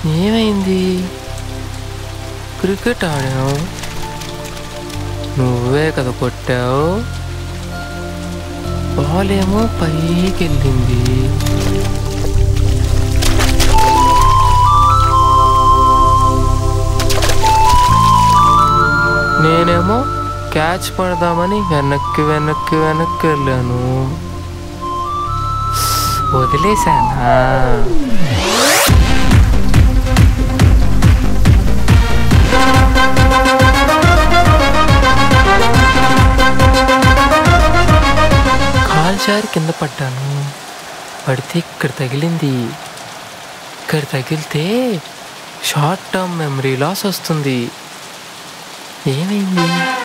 ఏమైంది? క్రికెట్ ఆడావు, నువ్వే కదా కొట్టావు. బాల్ ఏమో పైకి వెళ్ళింది. నేనేమో క్యాచ్ పడదామని వెనక్కి వెనక్కి వెనక్కి వెళ్ళాను. వదిలేశానా? కాల్చారి కింద పడ్డాను. పడితే ఇక్కడ తగిలింది. ఇక్కడ తగిలితే షార్ట్ టర్మ్ మెమరీ లాస్ వస్తుంది. ఏమైంది?